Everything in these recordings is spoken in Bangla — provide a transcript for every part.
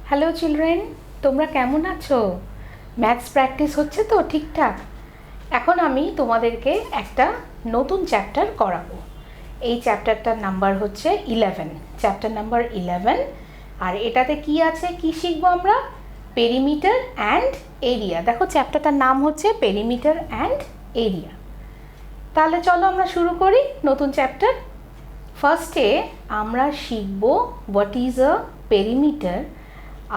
হ্যালো চিলড্রেন, তোমরা কেমন আছো? ম্যাথস প্র্যাকটিস হচ্ছে তো ঠিকঠাক? এখন আমি তোমাদেরকে একটা নতুন চ্যাপ্টার করাবো। এই চ্যাপ্টারটার নাম্বার হচ্ছে 11, চ্যাপ্টার নাম্বার 11। আর এটাতে কি আছে, কি শিখবো আমরা? Perimeter and area. দেখো চ্যাপ্টারটার নাম হচ্ছে পেরিমিটার অ্যান্ড এরিয়া। তাহলে চলো আমরা শুরু করি নতুন চ্যাপ্টার। ফার্স্টে আমরা শিখবো হোয়াট ইজ আ পেরিমিটার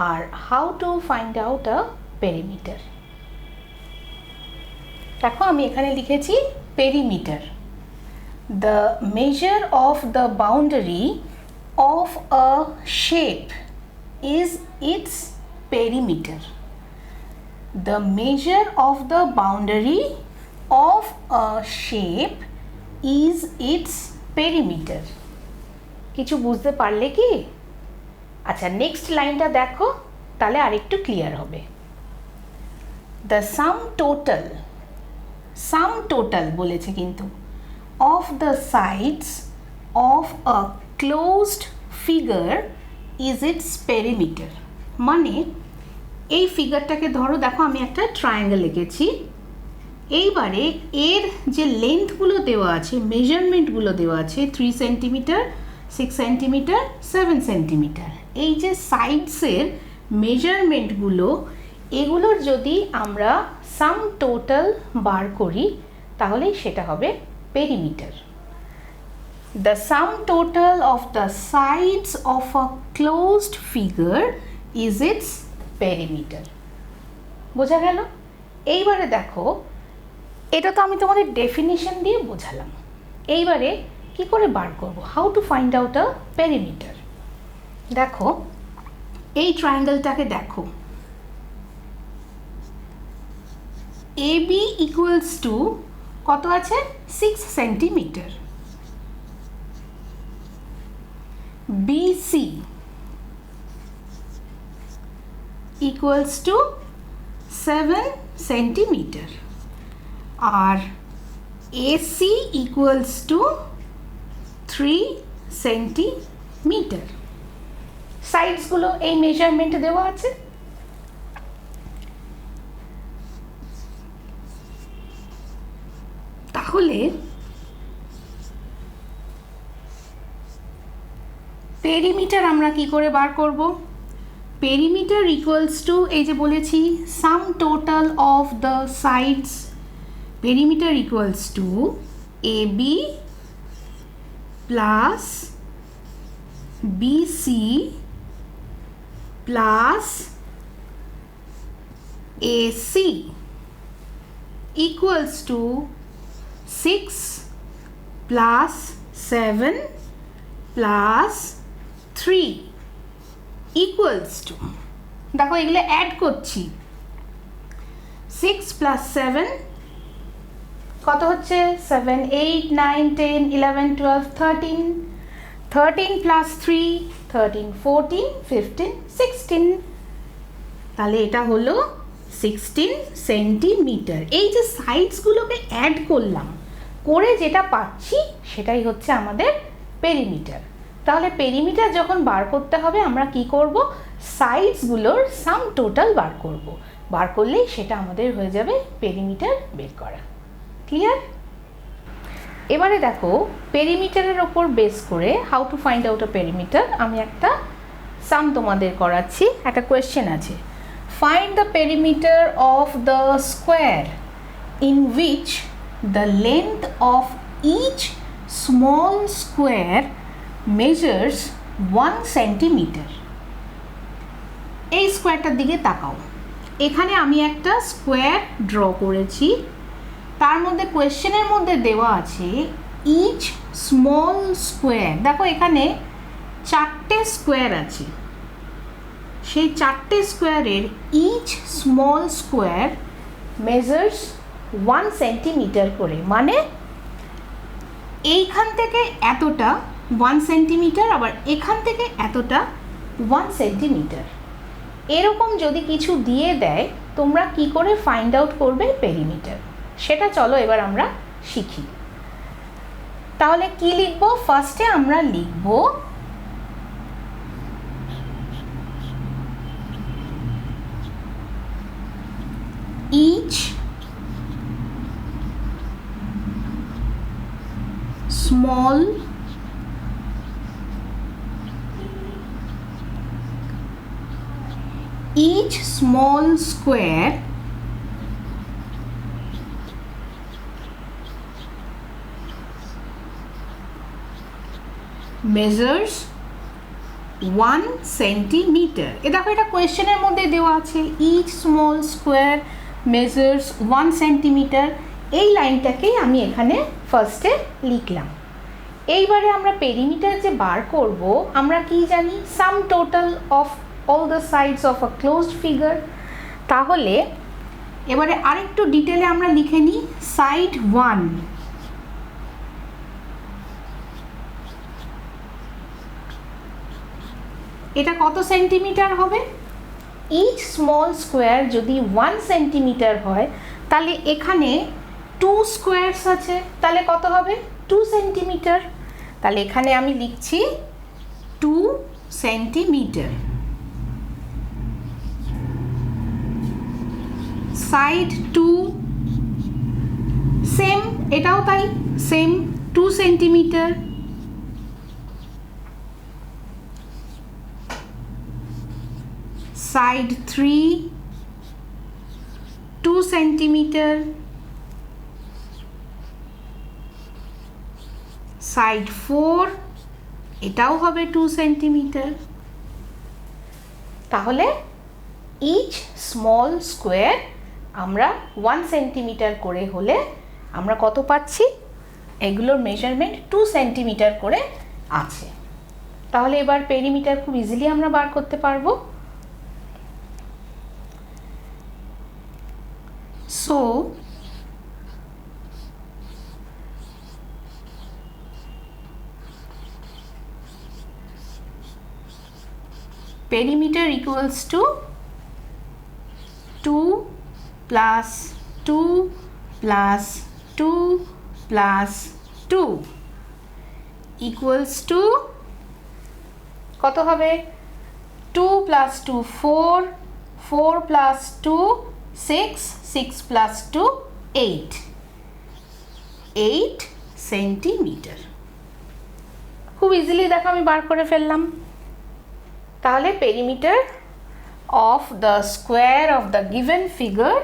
আর how to find out a perimeter. দেখো আমি এখানে লিখেছি perimeter, the measure of the boundary of a shape is its perimeter. The measure of the boundary of a shape is its perimeter. কিছু বুঝতে পারলে কি? আচ্ছা, নেক্সট লাইনটা দেখো, তাহলে আরেকটু ক্লিয়ার হবে। দ্য সাম টোটাল বলেছে কিন্তু of the sides of a closed figure is its perimeter. মানে এই ফিগারটাকে ধরো, দেখো আমি একটা ট্রায়াঙ্গেল এঁকেছি। এইবারে এর যে লেন্থগুলো দেওয়া আছে, মেজারমেন্টগুলো দেওয়া আছে 3 সেন্টিমিটার, 6 সেন্টিমিটার, 7 সেন্টিমিটার। এই যে সাইডসের মেজারমেন্টগুলো, এগুলোর যদি আমরা সাম টোটাল বার করি তাহলেই সেটা হবে perimeter. The sum total of the sides of a closed figure is its perimeter. বোঝা গেল? এইবারে দেখো, এটা তো আমি তোমাদের ডেফিনিশন দিয়ে বোঝালাম। এইবারে কি করে বার করব? How to find out a perimeter. দেখো এই ট্রায়াঙ্গেলটাকে দেখো, এ বি ইকুয়ালস টু কত আছে? 6 centimetre. BC equals to 7 centimetre. আর AC equals to 3 সেন্টিমিটার। সাইডসগুলো এই মেজারমেন্ট দেওয়া আছে। তাহলে পেরিমিটার আমরা কি করে বার করব? পেরিমিটার ইকুয়ালস টু, এই যে বলেছি sum total of the sides, perimeter equals to AB plus BC plus AC equals to 6 plus 7 plus 3 equals to, দেখো এগুলো অ্যাড করছি, 6 plus 7 কত হচ্ছে? 7, 8, 9, 10, 11, 12, 13, 13 plus 3, 13, 14, 15, 16। তাহলে এটা হলো 16 সেন্টিমিটার। এই যে সাইডসগুলোকে অ্যাড করলাম, করে যেটা পাচ্ছি সেটাই হচ্ছে আমাদের পেরিমিটার। তাহলে পেরিমিটার যখন বার করতে হবে আমরা কি করব? সাইডসগুলোর সাম টোটাল বার করব। বার করলেই সেটা আমাদের হয়ে যাবে পেরিমিটার বের করা। ক্লিয়ার? এবারে দেখো পেরিমিটারের ওপর বেস করে how to find out a perimeter আমি একটা সাম তোমাদের করাচ্ছি। একটা কোয়েশ্চেন আছে, find the perimeter of the square in which the length of each small square measures 1 centimetre. এই স্কোয়ারটার দিকে তাকাও। এখানে আমি একটা স্কোয়ার ড্র করেছি, তার মধ্যে কোয়েশ্চেনের মধ্যে দেওয়া আছে ইচ স্মল স্কোয়ার। দেখো এখানে 4টে স্কোয়ার আছে, সেই 4টে স্কোয়ারের each small square measures 1 centimetre করে। মানে এইখান থেকে এতটা 1 সেন্টিমিটার, আবার এখান থেকে এতটা 1 সেন্টিমিটার। এরকম যদি কিছু দিয়ে দেয় তোমরা কি করে ফাইন্ড আউট করবে পেরিমিটার, সেটা চলো এবার আমরা শিখি। তাহলে কি লিখব? ফার্স্টে আমরা লিখব small square measures 1 centimeter. এ দেখো এটা কোয়েশ্চেনের মধ্যে দেওয়া আছে, each small square measures 1 centimeter. এই লাইনটাকেই আমি এখানে ফার্স্টে লিখলাম। এইবারে আমরা পেরিমিটার যে বার করব, আমরা কি জানি, sum total of all the sides of a closed figure. তাহলে এবারে আরেকটু ডিটেলে আমরা লিখে নিই, সাইড 1 এটা কত সেন্টিমিটার হবে? ইচ স্মল স্কোয়ার যদি 1 সেন্টিমিটার হয়, তাহলে এখানে 2 স্কোয়ারস আছে, তাহলে কত হবে? 2 সেন্টিমিটার। তাহলে এখানে আমি লিখছি 2 সেন্টিমিটার। সাইড 2 সেম, এটাও তাই, same 2 centimetre. Side 3 2 centimetre. Side 4 এটাও হবে 2 সেন্টিমিটার। তাহলে ইচ স্মল স্কোয়ার আমরা 1 সেন্টিমিটার করে হলে আমরা কত পাচ্ছি? এগুলোর মেজারমেন্ট 2 সেন্টিমিটার করে আছে। তাহলে এবার পেরিমিটার খুব ইজিলি আমরা বার করতে পারবো। So perimeter equals to 2 plus 2 plus 2 plus 2 equals to কত হবে? 2 plus 2 4, 4 plus 2 6, 6 plus 2 8, 8 সেন্টিমিটার। খুব ইজিলি দেখো আমি বার করে ফেললাম। তাহলে perimeter of the square of the given figure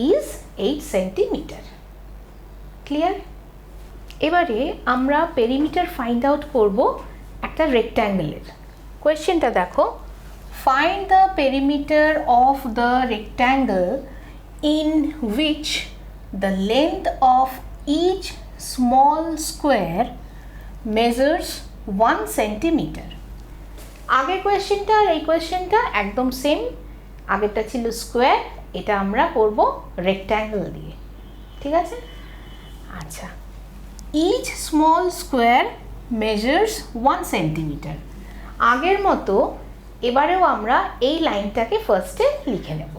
is 8 centimetre. Clear? এবারে আমরা পেরিমিটার ফাইন্ড আউট করব একটা রেক্ট্যাঙ্গেলের। কোয়েশ্চেনটা দেখো, find the perimeter of the rectangle in which the length of each small square measures 1 centimeter. আগের কোয়েশ্চেনটা আর এই কোয়েশ্চেনটা একদম সেম। আগেরটা ছিল স্কোয়ার, এটা আমরা করব রেক্ট্যাঙ্গেল দিয়ে। ঠিক আছে? আচ্ছা, each small square measures 1 centimeter. আগের মতো এবারেও আমরা এই লাইনটাকে ফার্স্টে লিখে নেব।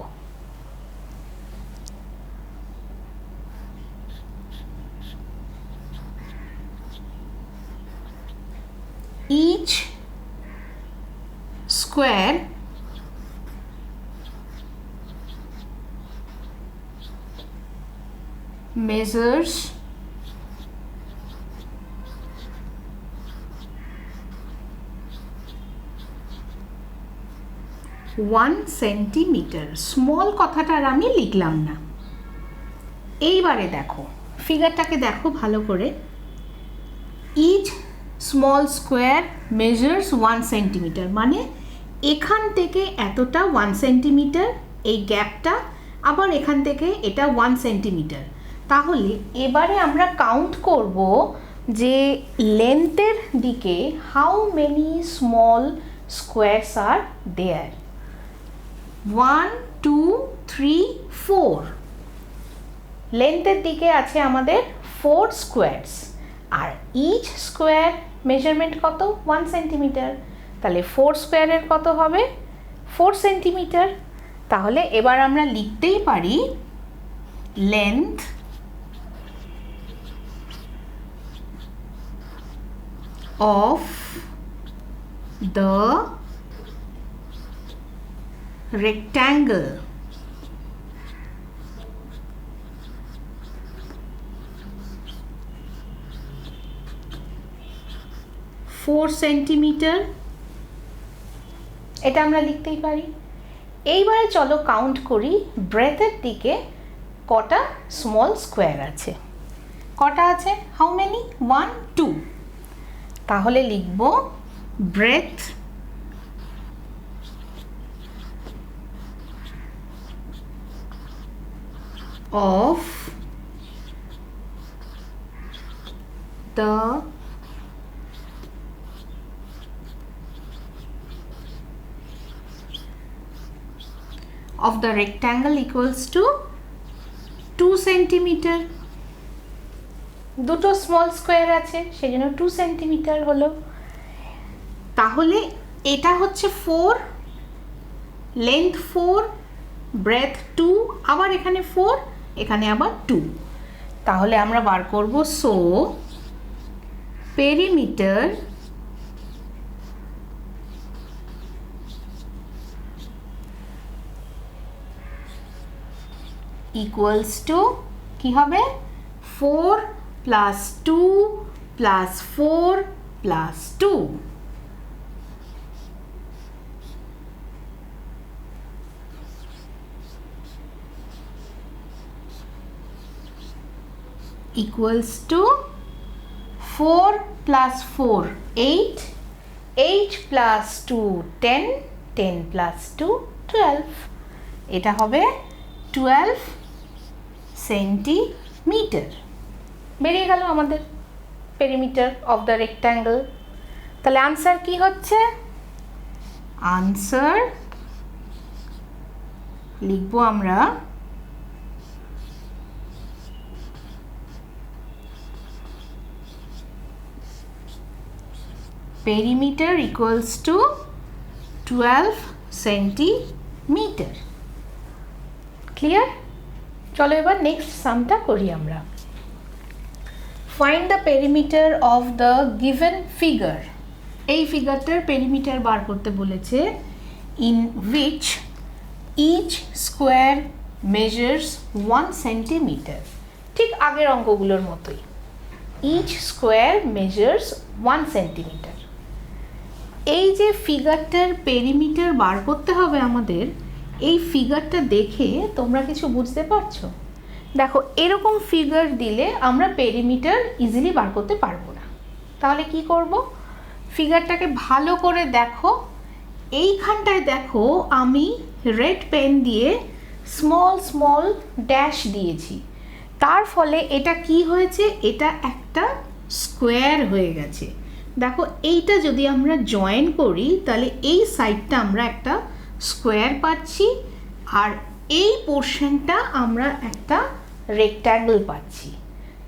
each square measures 1 centimetre. Small কথাটা আর আমি লিখলাম না। এইবারে দেখো ফিগারটাকে দেখো ভালো করে। Each small square measures 1 centimetre, মানে এখান থেকে এতটা 1 সেন্টিমিটার, এই গ্যাপটা, আবার এখান থেকে এটা 1 সেন্টিমিটার। তাহলে এবারে আমরা কাউন্ট করব যে লেন্থের দিকে হাউ মেনি স্মল স্কোয়ারস আর দেয়ার। 1 2 3 4, লেন্থের দিকে আছে আমাদের 4 স্কোয়ারস, আর ইচ স্কোয়ার মেজারমেন্ট কত? 1 সেন্টিমিটার। তাহলে 4 স্কোয়ারের কত হবে? 4 সেন্টিমিটার। তাহলে এবার আমরা লিখতেই পারি length of the rectangle 4 centimetre, এটা আমরা লিখতেই পারি। এইবারে চলো কাউন্ট করি ব্রেথের দিকে কটা স্মল স্কোয়ার আছে। কটা আছে? How many? 1 2। তাহলে লিখব breadth of the rectangle equals to 2 centimetre. দুটো স্মল স্কোয়ার আছে সেজন্য 2 সেন্টিমিটার হলো। তাহলে এটা হচ্ছে 4, লেন্থ 4, ব্রেথ 2, আবার এখানে 4, এখানে আবার 2। তাহলে আমরা বার করব সো পেরিমিটার ইকুয়ালস টু কি হবে? 4 plus 2 plus 4 plus 2। equals to 4 plus 4 8, 8 plus 2 10, 10 plus 2 12। এটা হবে 12 সেন্টিমিটার। বেরিয়ে গেল আমাদের পেরিমিটার অফ দ্য রেক্ট্যাঙ্গেল। তাহলে আনসার কি হচ্ছে? আনসার লিখবো আমরা perimeter equals to 12 centimetre. Clear? চলো এবার নেক্সট সামটা করি আমরা। Find the perimeter of the given figure. এই ফিগারটার পেরিমিটার বার করতে বলেছে। In which each square measures 1 centimetre. ঠিক আগের অঙ্কগুলোর মতোই, ইচ স্কোয়ার মেজার্স 1 সেন্টিমিটার। এই যে ফিগারটার পেরিমিটার বার করতে হবে আমাদের, এই ফিগারটা দেখে তোমরা কিছু বুঝতে পারছো? দেখো এরকম ফিগার দিলে আমরা পেরিমিটার ইজিলি বার করতে পারবো না। তাহলে কি করব? ফিগারটাকে ভালো করে দেখো। এইখানটায় দেখো আমি রেড পেন দিয়ে স্মল স্মল ড্যাশ দিয়েছি, তার ফলে এটা কি হয়েছে? এটা একটা স্কোয়ার হয়ে গেছে। দেখো এইটা যদি আমরা জয়েন করি তাহলে এই সাইডটা আমরা একটা স্কোয়ার পাচ্ছি, আর এই পোর্শনটা আমরা একটা রেক্ট্যাঙ্গেল পাচ্ছি।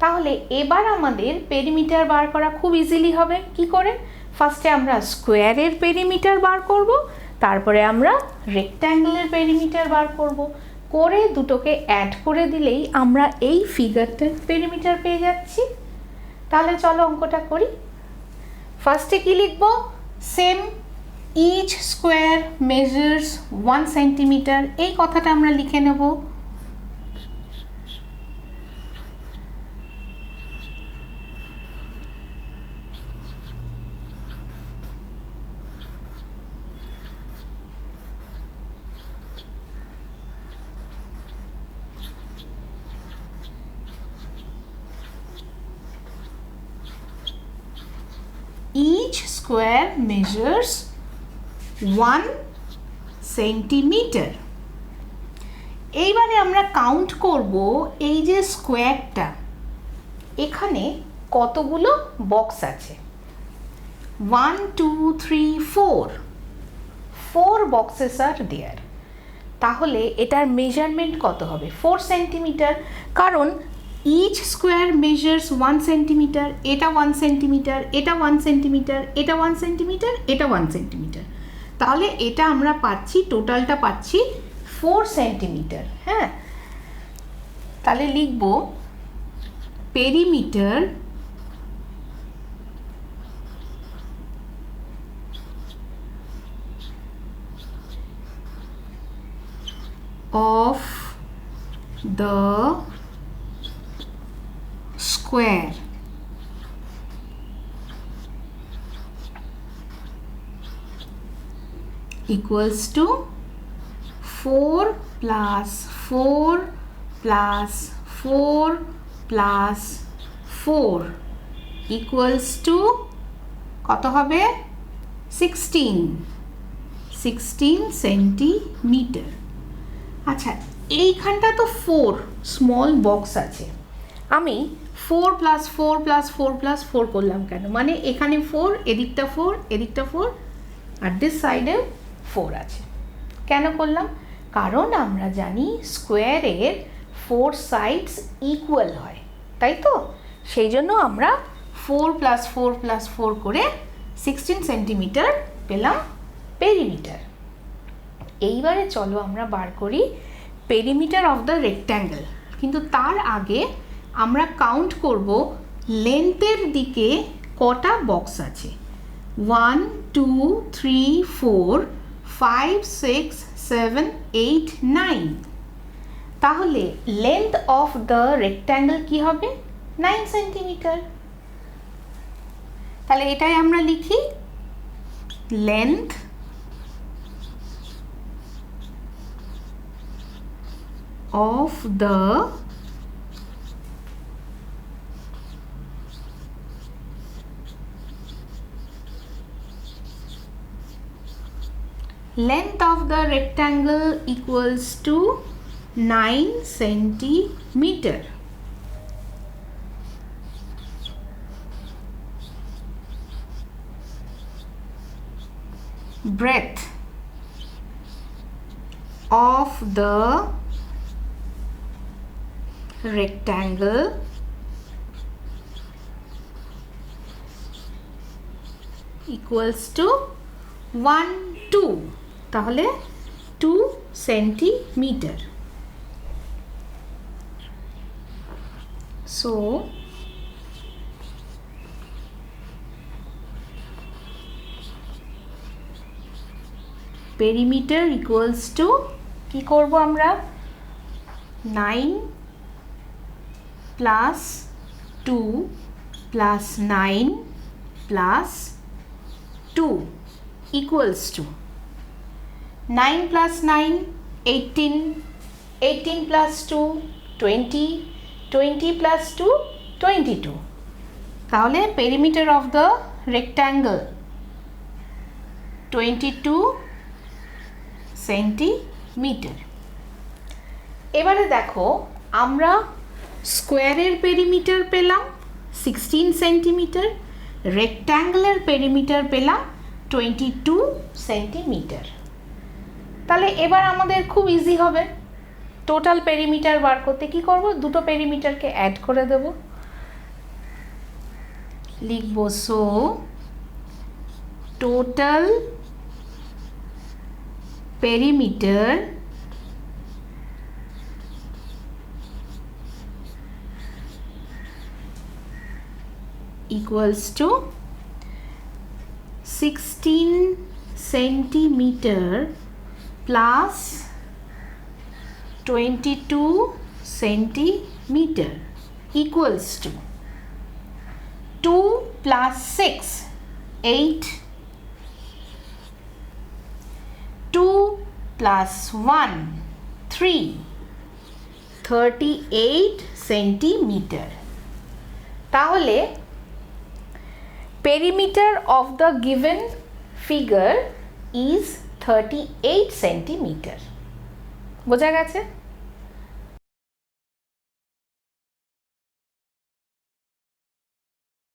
তাহলে এবার আমাদের পেরিমিটার বার করা খুব ইজিলি হবে। কি করে? ফার্স্টে আমরা স্কোয়ারের পেরিমিটার বার করব, তারপরে আমরা রেক্ট্যাঙ্গেলের পেরিমিটার বার করব। করে দুটোকে অ্যাড করে দিলেই আমরা এই ফিগারটার পেরিমিটার পেয়ে যাচ্ছি। তাহলে চলো অঙ্কটা করি। ফার্স্টে কি লিখব? Same, each square measures 1 centimetre. এই কথাটা আমরা লিখে নেব। Each square measures 1 centimetre. এইবারে আমরা কাউন্ট করব এই যে স্কোয়ারটা, এখানে কতগুলো বক্স আছে। 1 2 3 4, 4 বক্সেস আর দেয়ার। তাহলে এটার মেজারমেন্ট কত হবে? 4 সেন্টিমিটার। কারণ ইচ স্কোয়ার মেজার্স 1 সেন্টিমিটার, এটা 1 সেন্টিমিটার, এটা 1 সেন্টিমিটার, এটা 1 সেন্টিমিটার, এটা 1 সেন্টিমিটার। তাহলে এটা আমরা পাচ্ছি, টোটালটা পাচ্ছি 4 সেন্টিমিটার। হ্যাঁ, তাহলে লিখব perimeter of the square equals to 4 plus 4 plus 4 plus 4 equals to কত হবে 16 সেন্টিমিটার। আচ্ছা এইখানটা তো 4 স্মল বক্স আছে, আমি 4 প্লাস 4 প্লাস 4 প্লাস 4 করলাম কেন? মানে এখানে 4, এদিকটা 4, এদিকটা 4, আর দিস সাইডে 4 আছে। কেন করলাম? কারণ আমরা জানি স্কোয়ারের 4 সাইডস ইকুয়াল হয়, তাই তো? সেই জন্য আমরা 4 প্লাস 4 প্লাস 4 করে 16 সেন্টিমিটার পেলাম পেরিমিটার। এইবারে চলো আমরা বার করি পেরিমিটার অফ দ্য রেক্ট্যাঙ্গেল। কিন্তু তার আগে আমরা কাউন্ট করব লেন্থের দিকে কটা বক্স আছে। 1 2 3 4 5 6 7 8 9। তাহলে লেন্থ অফ দ্য রেক্ট্যাঙ্গেল কি হবে? 9 সেন্টিমিটার। তাহলে এটাই আমরা লিখি length of the rectangle equals to 9 centimeter. Breadth of the rectangle equals to 1 2, তাহলে 2 centimetre. So perimeter equals to কি করব আমরা? 9 plus 2 plus 9 plus 2 equals to 9 plus 9 18, 18 plus 2 20, 20 plus 2 22। তাহলে perimeter of the rectangle 22 centimetre. এবারে দেখো আমরা স্কোয়ারের পেরিমিটার পেলাম 16 সেন্টিমিটার, রেক্ট্যাঙ্গেলের পেরিমিটার পেলাম 22 সেন্টিমিটার। তাহলে এবার আমাদের খুব ইজি হবে টোটাল পেরিমিটার বার করতে। কি করব? দুটো পেরিমিটারকে অ্যাড করে দেব, লিখব so total perimeter equals to 16 centimeter plus 22 centimeter equals to 2 plus 6 8, 2 plus 1 3 38 centimetre. তাহলে perimeter of the given figure is 38 centimetre. বোঝা গেছে?